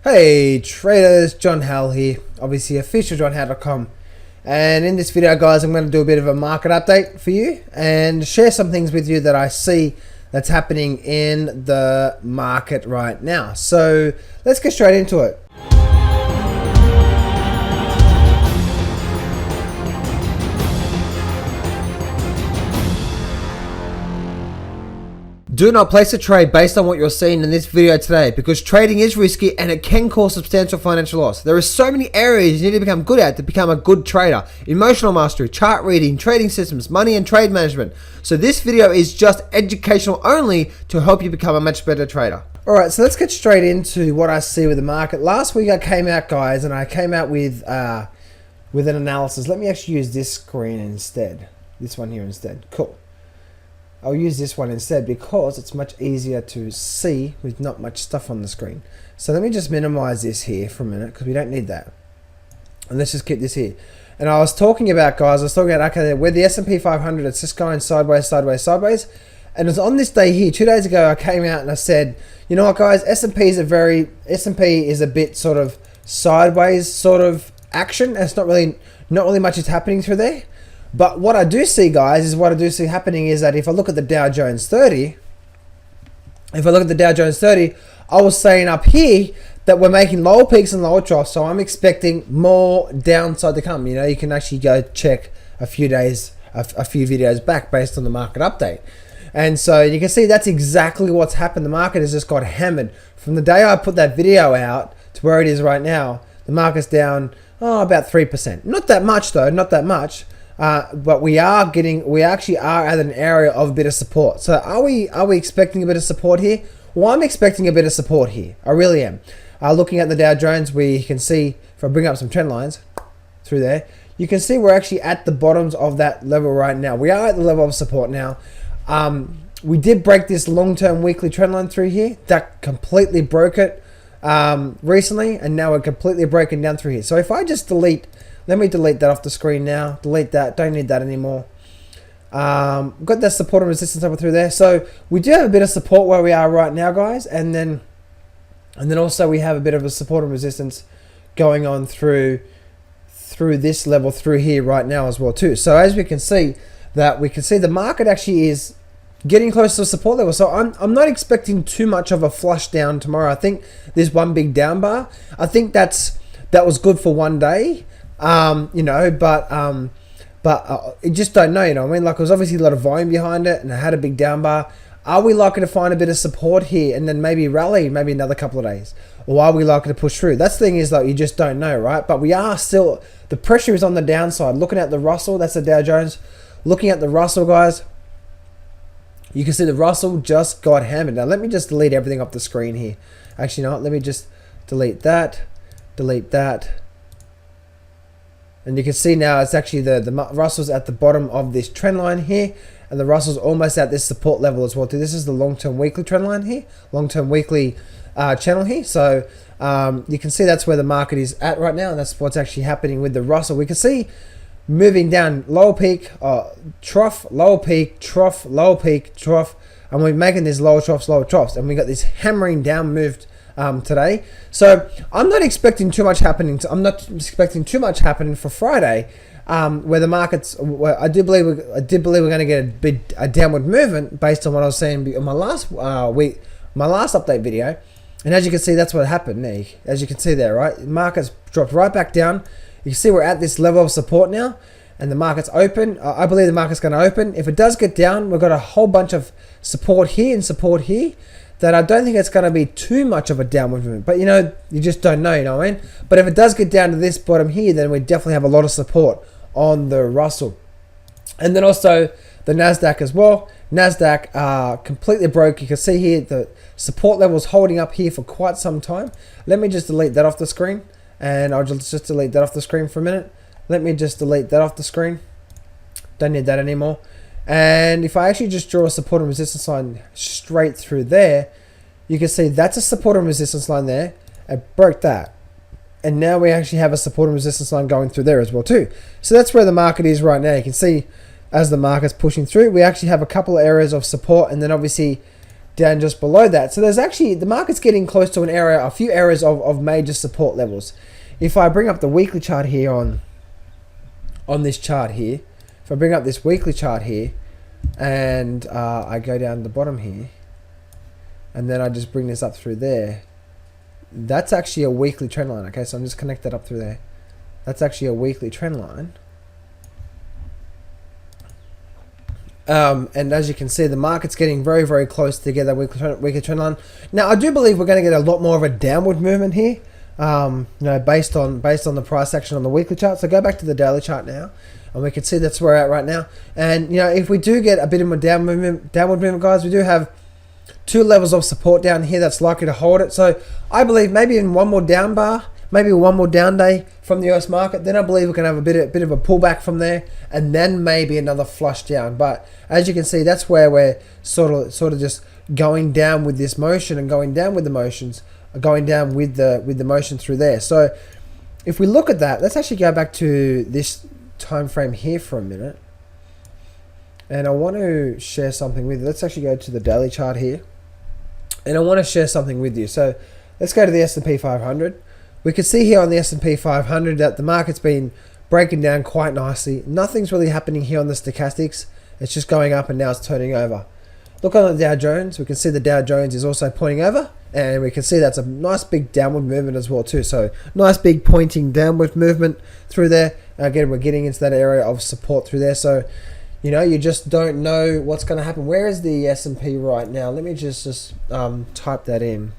Hey traders, John Howell here, obviously officialjohnhowell.com, and in this video guys I'm going to do a bit of a market update for you and share some things with you that I see that's happening in the market right now. So let's get straight into it. Do not place a trade based on what you're seeing in this video today, because trading is risky and it can cause substantial financial loss. There are so many areas you need to become good at to become a good trader. Emotional mastery, chart reading, trading systems, money and trade management. So this video is just educational only to help you become a much better trader. Alright, so let's get straight into what I see with the market. Last week I came out, guys, and I came out with an analysis. Let me actually use this screen instead. This one here instead. Cool. I'll use this one instead because it's much easier to see with not much stuff on the screen. So let me just minimize this here for a minute because we don't need that. And let's just keep this here. And I was talking about, guys, okay, with the S&P 500, it's just going sideways, sideways, sideways. And it's on this day here, 2 days ago, I came out and I said, you know what, guys, S&P is a bit sort of sideways sort of action. It's not really much is happening through there. But what I do see, guys, happening is that if I look at the Dow Jones 30, I was saying up here that we're making lower peaks and lower troughs, so I'm expecting more downside to come. You know, you can actually go check a few videos back based on the market update. And so you can see that's exactly what's happened. The market has just got hammered. From the day I put that video out to where it is right now, the market's down about 3%. Not that much though, not that much. But we actually are at an area of a bit of support. So are we expecting a bit of support here? Well, I'm expecting a bit of support here. I really am. Looking at the Dow Jones, we can see, if I bring up some trend lines through there, you can see we're actually at the bottoms of that level right now. We are at the level of support now. We did break this long-term weekly trend line through here. That completely broke it recently, and now we're completely breaking down through here. So if I just let me delete that off the screen now. Delete that. Don't need that anymore. Got that support and resistance over through there. So we do have a bit of support where we are right now, guys. And then also we have a bit of a support and resistance going on through this level through here right now as well too. So as we can see the market actually is getting close to the support level. So I'm not expecting too much of a flush down tomorrow. I think there's one big down bar. I think that was good for one day. You know, but you just don't know, you know what I mean? Like, there's obviously a lot of volume behind it and it had a big down bar. Are we likely to find a bit of support here and then maybe rally maybe another couple of days? Or are we likely to push through? That's the thing is, like, you just don't know, right? But we are still, the pressure is on the downside. Looking at the Russell, that's the Dow Jones. Looking at the Russell, guys, you can see the Russell just got hammered. Now, let me just delete everything off the screen here. Actually, no, let me just delete that. And you can see now it's actually the Russell's at the bottom of this trend line here, and the Russell's almost at this support level as well too. This is the long-term weekly trend line here, long-term weekly channel here. So you can see that's where the market is at right now, and that's what's actually happening with the Russell. We can see moving down, lower peak, trough, lower peak, trough, lower peak, trough, and we're making these lower troughs, and we got this hammering down moved today. So I'm not expecting too much happening. I'm not expecting too much happening for Friday, where the markets. I did believe we're going to get a downward movement based on what I was saying in my last update video. And as you can see, that's what happened. There, as you can see there, right, markets dropped right back down. You can see we're at this level of support now, and the market's open. I believe the market's going to open. If it does get down, we've got a whole bunch of support here and support here, that I don't think it's going to be too much of a downward movement. But, you know, you just don't know, you know what I mean? But if it does get down to this bottom here, then we definitely have a lot of support on the Russell. And then also the Nasdaq as well. Nasdaq completely broke. You can see here the support level is holding up here for quite some time. Let me just delete that off the screen. And I'll just delete that off the screen for a minute. Let me just delete that off the screen. Don't need that anymore. And if I actually just draw a support and resistance line straight through there, you can see that's a support and resistance line there. It broke that. And now we actually have a support and resistance line going through there as well too. So that's where the market is right now. You can see as the market's pushing through, we actually have a couple of areas of support, and then obviously down just below that. So there's actually, the market's getting close to a few areas of major support levels. If I bring up the weekly chart here on this chart here, if I bring up this weekly chart here, and I go down to the bottom here, and then I just bring this up through there, that's actually a weekly trend line. Okay, so I'm just connect that up through there. That's actually a weekly trend line. And as you can see, the market's getting very, very close to get that weekly trend line. Now, I do believe we're going to get a lot more of a downward movement here, based on the price action on the weekly chart. So go back to the daily chart now, and we can see that's where we're at right now. And if we do get a bit of a downward movement, guys, we do have 2 levels of support down here that's likely to hold it. So I believe maybe in one more down bar, maybe one more down day from the US market, then I believe we can have a bit of a pullback from there, and then maybe another flush down. But as you can see, that's where we're sort of just going down with this motion and going down with the motions, going down with the motion through there. So if we look at that, let's actually go back to this time frame here for a minute, and I want to share something with you. Let's actually go to the daily chart here, and I want to share something with you. So let's go to the S&P 500. We can see here on the S&P 500 that the market's been breaking down quite nicely. Nothing's really happening here on the stochastics. It's just going up and now it's turning over. Look on the Dow Jones. We can see the Dow Jones is also pointing over, and we can see that's a nice big downward movement as well too. So nice big pointing downward movement through there. Again, we're getting into that area of support through there. So you just don't know what's going to happen. Where is the S&P right now? Let me just type that in.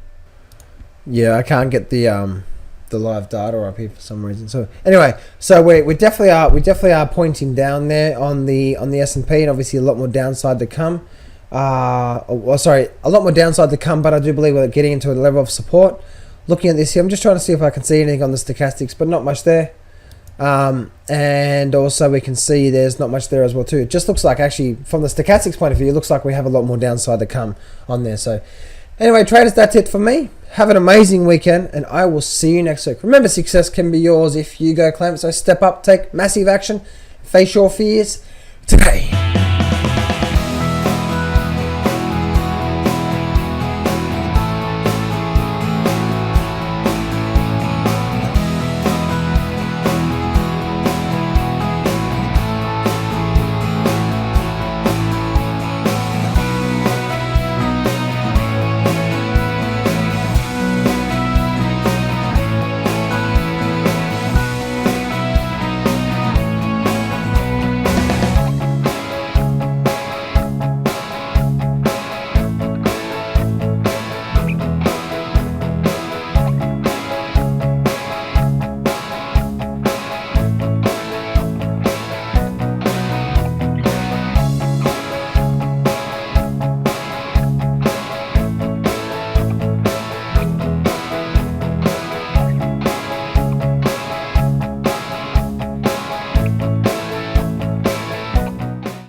Yeah, I can't get the live data up here for some reason. So anyway, so we definitely are pointing down there on the S&P, and obviously a lot more downside to come. A lot more downside to come, but I do believe we're getting into a level of support. Looking at this here, I'm just trying to see if I can see anything on the stochastics, but not much there. And also we can see there's not much there as well too. It just looks like, actually, from the stochastics point of view, it looks like we have a lot more downside to come on there. So anyway, traders, that's it for me. Have an amazing weekend, and I will see you next week. Remember, success can be yours if you go claim it. So step up, take massive action, face your fears today.